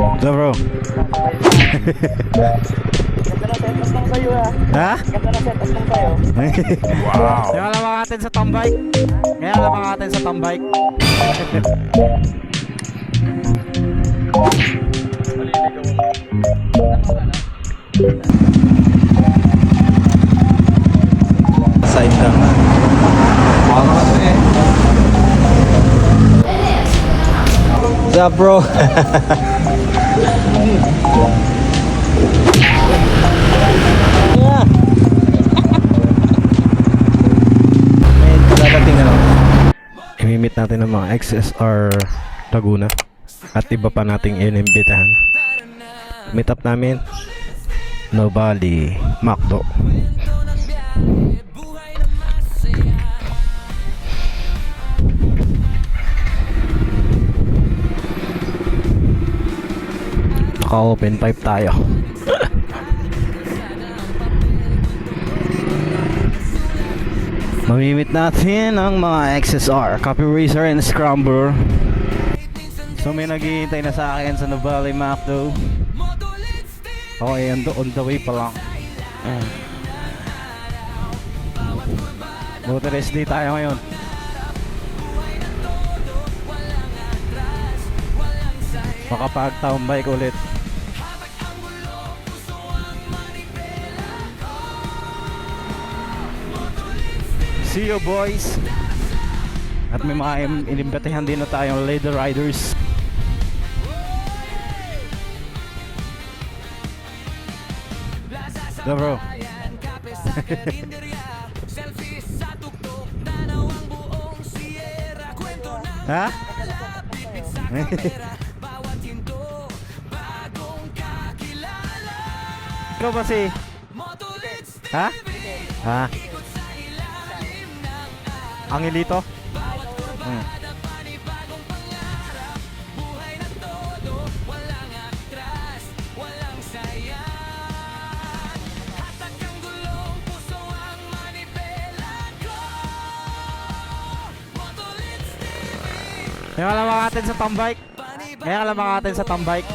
So bro. Ganda na setup lang kayo Ha? Ganda na setup lang kayo. Wow. Kaya lamang natin sa tambay. Kaya lamang natin sa tambay. Side lang na. What's up bro? Yeah. May dadating na lang. Imimit natin ng mga XSR Laguna at iba pa nating inimbitahan. Meet up namin Nobali Macdo. Naka-open pipe tayo. Mamimit natin ang mga XSR, Copy Racer and Scrambler. So may naghihintay na sa akin sa Nobali Macdo. Okay, on the way pa lang. Buti rest day tayo ngayon. Makapag-town bike ulit. See you boys. At may mga inimbitahan din na tayong leader riders. Go bro. Ha? Ikaw ba si? Ha? Ha? Angelito? Kaya lamang natin sa tambike. Kaya lamang natin sa tambike.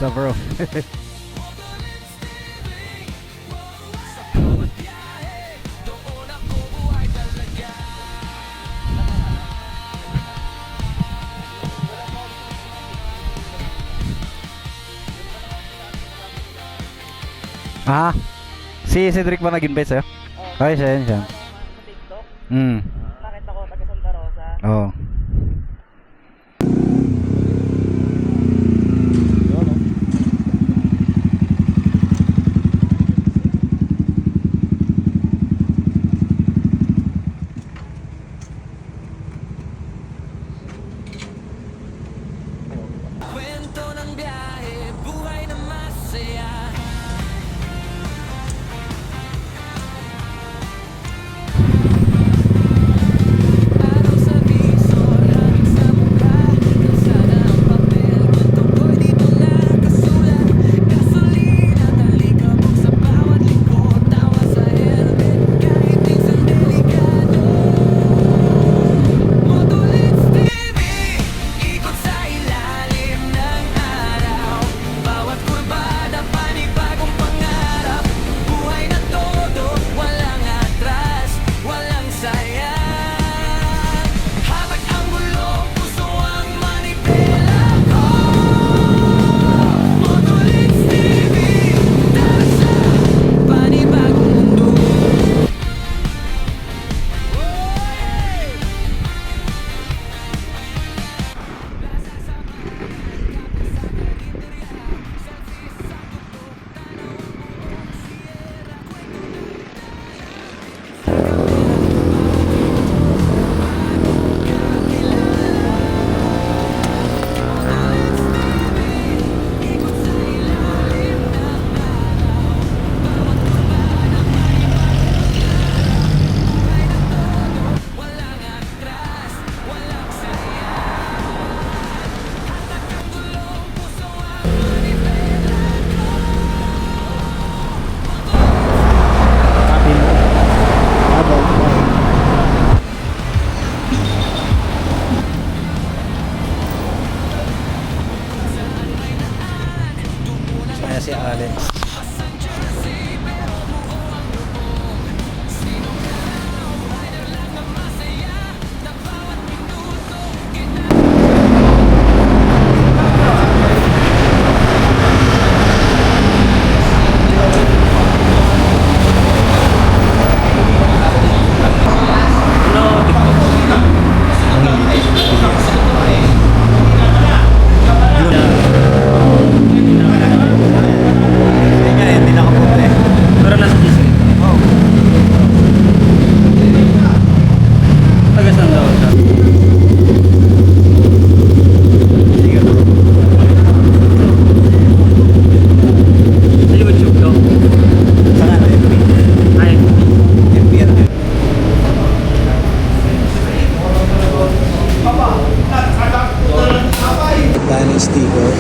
So bro. Ah, si Cedric ba nag-invite sa'yo? Ay, siya yun siya. Sa TikTok, Hmm. nakita ko taga Santa Rosa. Oo. natin. Hindi nakapunta eh. Pero nasa GC. Taga saan daw siya? Sige bro. Sa YouTube daw. Saka na FB. Ay, FB yan. Dahil sticker.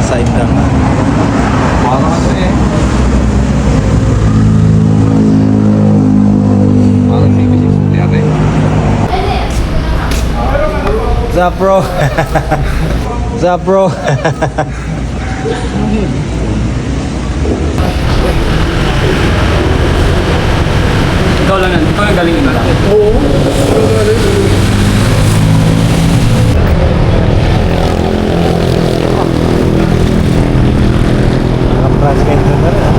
Side lang. Ano kasi eh? Parang CB6 yata eh. What's up bro? What's up bro? ikaw lang yan. Ikaw yung galing yung malaki. Naka-press kayo na rin ah.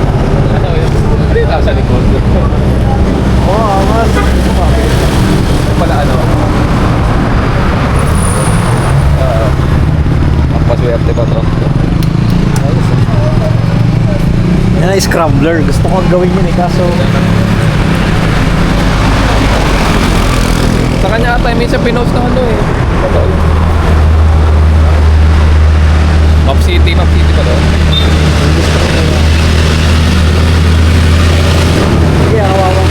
Ano yung tao sa likod? Oo, amas. Pala ano? Ang paswerte ba ito? Yan ay scrambler. Gusto kong gawin yun eh, kaso Sa kanya ata, minsan pinost na ano eh. Map City ba to? sige, kawawa.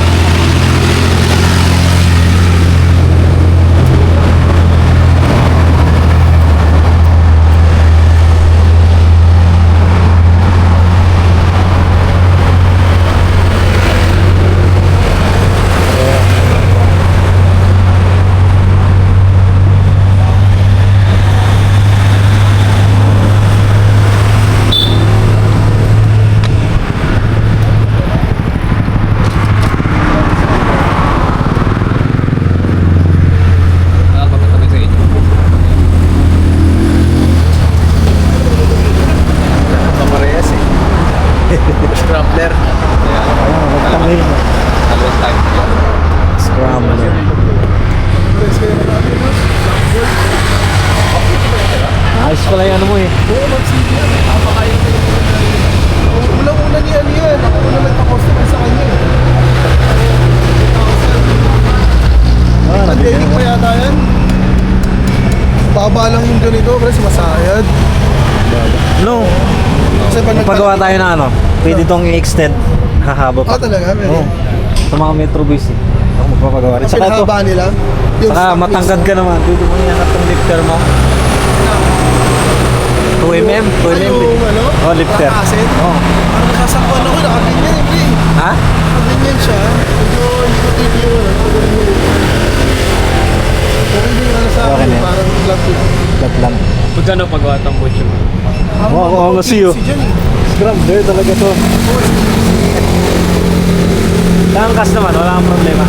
Nakapagkatabi sa inyo. Kamarehas eh. Scrambler. Ayan. Ayun, magtangil mo. Always time. Scrambler. Ayos pala yung ano mo eh. Ulang-una niya yan. Ako na nagpa-customer sa kanya. Ah, Pandemic pa yata yan. Baba lang yung ganito, pero sumasayad. No, Kasi pag pagawa tayo na ano, pwede itong i-extend. Hahaba pa. Ah, talaga? Meron? Oo. Sa mga Metro Bus eh. Ako magpapagawa rin. Ang Saka ito, pinahaba nila. Yung saka stock matangkad ka naman. Dito mo iangat yung lifter mo. 2mm? 2mm. Yung ano? Oh, lifter. Kakasin? Oh. Ang nasasakwan ako, nakaganyan eh, pre. Ha? Nakaganyan siya. Medyo hindi ko tip yung ano. Kung hindi nga sa Okay akin, na yun. parang flat yun. Flat lang. Magkano pagawa ng butcher? Oo, nga siyo. Si John eh. Scrambler talaga to. Langkas naman, wala kang problema.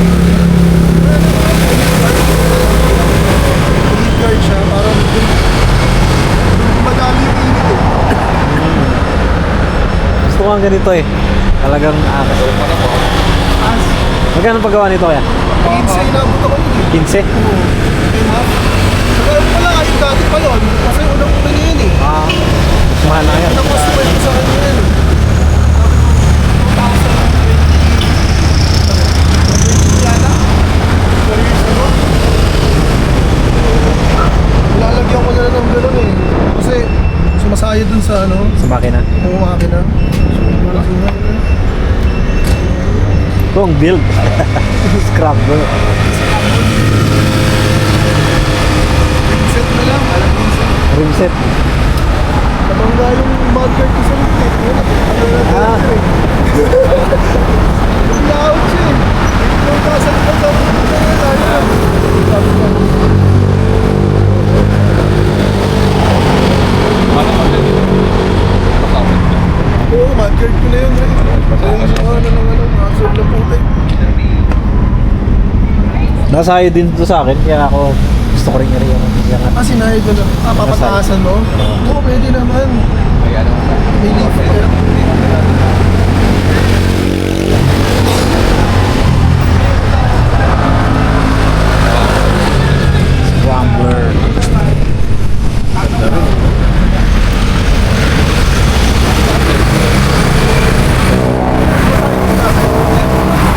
Lead guard siya, parang madami yung init eh. Gusto ko Mukhang ganito eh. Talagang akas. Magkano paggawa nito kaya? 15 inabot ako yun eh. 15? Nagkaroon pala kayo dati pa yun. Kasi unang-una niya yun eh. Ah, mahal na yan. Nag-customize ko sa kanya yun eh. Lalagyan ko na lang ng gano'n eh. Kasi sumasaya dun sa ano, Sa makina. yung makina. Malaki nga yun. Wrong build. Scrabble. Set na lang, alam mo set. Rim set. Nabangga yung mudguard ko sa lupit. Ah. Yung laot siya eh. Yung kasal pa sa oo, mudguard ko na yun. Kaya yung ano lang ano, makasal lang puti. Nasayo din to sa akin, kaya ako gusto ko rin i-reangat. Ah, sinayad mo na. Ah, papataasan mo? Oo, pwede naman. May ano. May lift kayo. Scrambler. Ganda rin.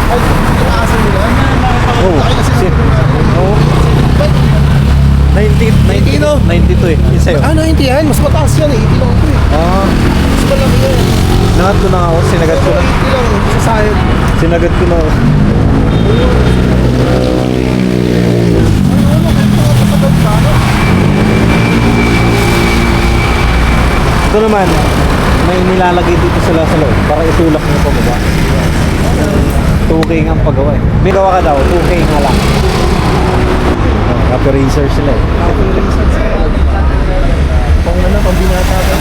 Ay, pinaasan nila? Oh, Laki kasi shit. ng- Oh. 92 eh. Yung sa'yo. Ah, 90 yan. Mas mataas yan eh. 80 lang ito eh. Ah, Mas malaki yan. nangat ko na ako. Sinagat ko Pero na. 80 lang. Sa sayad. Sinagat ko na ako. Ito naman, may nilalagay dito sila sa loob para itulak mo pababa. 2K nga ang paggawa eh. May gawa ka daw, 2K nga lang. Copy racer sila eh. Pang ano, pang binata ka.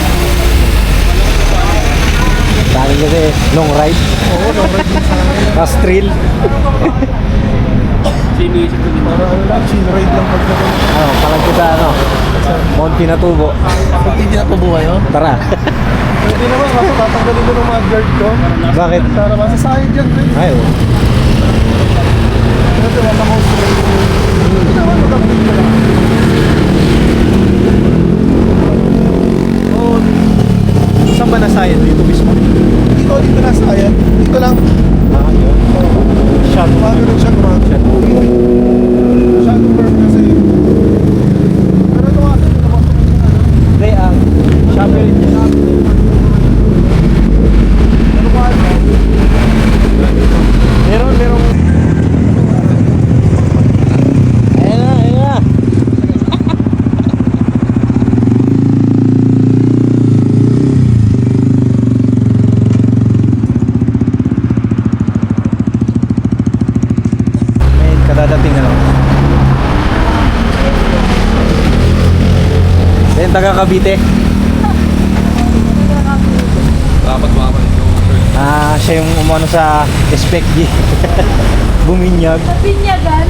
Sa akin kasi long ride, Oo, no, right din sa akin. tapos thrill. Sino yung sagot dito? Para ano lang, chill ride lang pag naman. Ano, palag kita ano, Mount Pinatubo. Hindi na po buhay, oh. Tara. Pwede naman, kaso tatanggalin mo ng mudguard ko. Bakit? Para masasayad yan, pre. Ay, oh. Ano ito, wala ko straight. Hindi naman, magkakabit ko lang. Oh, saan ba nasayad? Dito mismo? Dito na sayad. Dito lang. Ah, yun. Shot. Bago rin siya, kumang. Shadow curve kasi. Pero ito nga, ito naman ito yung ano. Hindi, shovel. Ano ba, ano? Meron. Ayan na. May kadadating na lang. Then taga Cavite. Dapat makapalik yung shirt. Ah, siya yung umano sa Spec G. Buminyag. Pinyagan.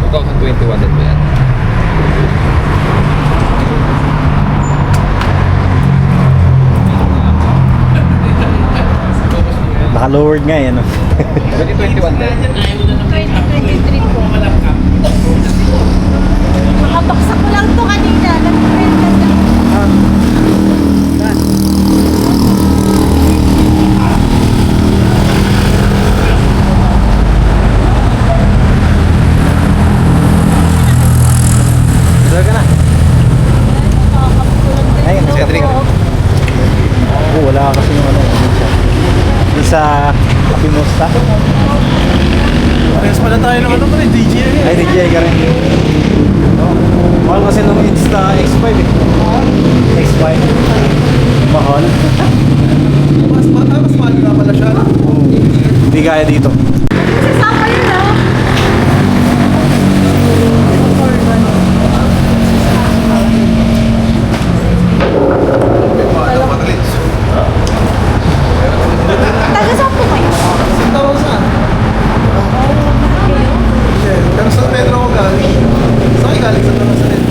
Ito, 2021 din ba yan? Naka-lowered nga yan. 2021 din. 2023 po. Makabaksak ko lang to kanina. Nag-print na siya. Talaga na. Ayun, Nakakapulong din Cedric. ako. Oh, wala kasi yung ano. Yung sa Kapimusta. Parehas pala tayo ng ano pa rin, DJ Ay, DJI ka rin. Mahal kasi nung Insta X5 eh. X5. Mahal. Mas mahal nga pala siya. Hindi kaya dito. Sasama yun ah. Taga saan po kayo? Santa Rosa. Pero sa metro ko galing. Saan kayo galing? Santa Rosa rin.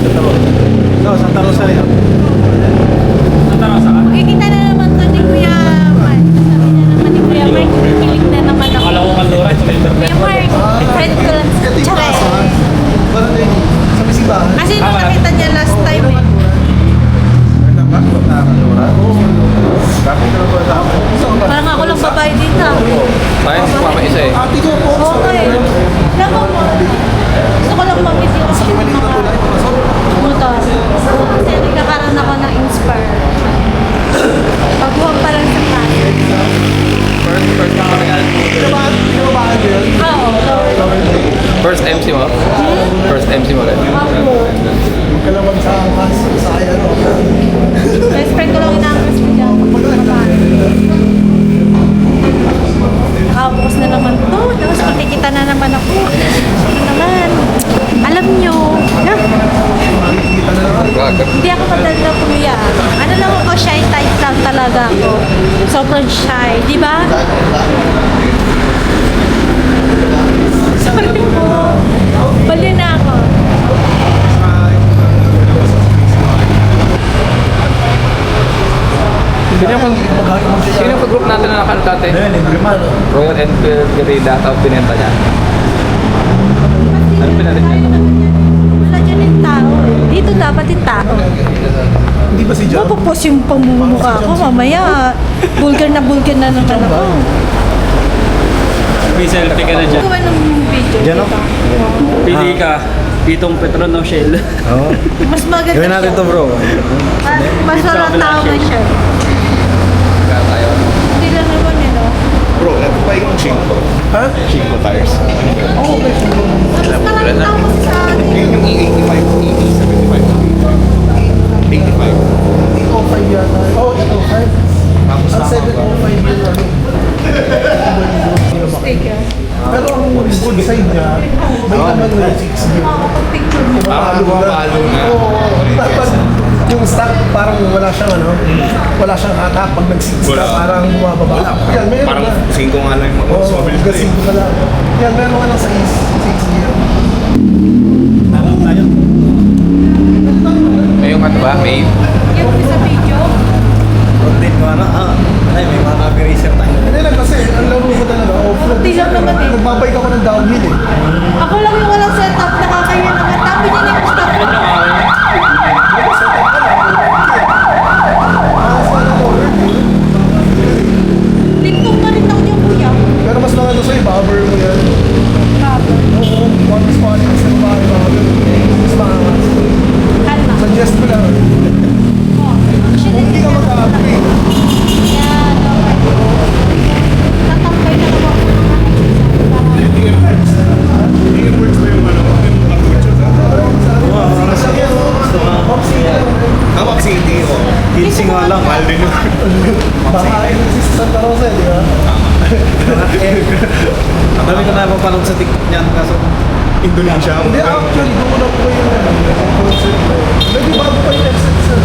shy, di ba? Sorry po. Bali na ako. Sino yung group natin na nakano dati? Royal Enfield Guerrilla, tapos pinenta niya. Ano pinalit niya? Wala dyan yung tao eh. Dito dapat yung tao. Hindi ba si Jam? Mapupos yung pamumukha ko mamaya. Bulgar na naman ako. May selfie ka na dyan. Gawa ng video. Diyan ako. Pili ka. Pitong Petron o Shell. Oo. Mas maganda Gawin natin siya. to bro. Mas walang tao na siya. Kaya tayo. Hindi lang naman eh, no? Bro, ito pa yung Chinko. Ha? Chinko tires. Mas maraming tao kasi sa atin. Yun yung E85, E75. 85. 805 yata. Oo, 805. Tapos Ang 705 yun ano. Sticker. Pero ang good side niya, may naman na 6 gear. Makakapag-picture mo. Mapalo na. Oo. Tapos yung stock parang wala siyang ano, wala siyang hatak pag nag-6 ka, Wala. parang bumababa. Yan, meron Parang na. 5 nga lang yung mga Oo, mabilis na kasi ka lang. Yan, meron ka lang sa 6 gear. May yung ano ba? May Yung sa video. Content ko ano? Ay, may mga copy-racer tayo. Hindi lang kasi, ang laro ko talaga, off-road. Hindi lang naman eh. Nagbabike ako ng downhill eh. Ako lang yung walang setup, nakakaya naman. Tapos yun yung stop ko. Lintong pa rin ako yung kuya. Pero mas maganda sa'yo, bobber mo yan. Baba. Oo, one spot sa babae, bobber. Mas maangas. Kalma. Suggest ko lang. Oh. Kung hindi ka mag-upgrade, Yan, okay. Tatambay na naman ako. Tawag si hindi ko. Kinsing nga lang. Mahal din yun. bahae ng si Santa Rosa, di ba? Ang dami ko na napapanood sa TikTok niyan kaso Indonesia. Hindi, actually, doon ko na po yung concert. Medyo bago pa yung exit, sir.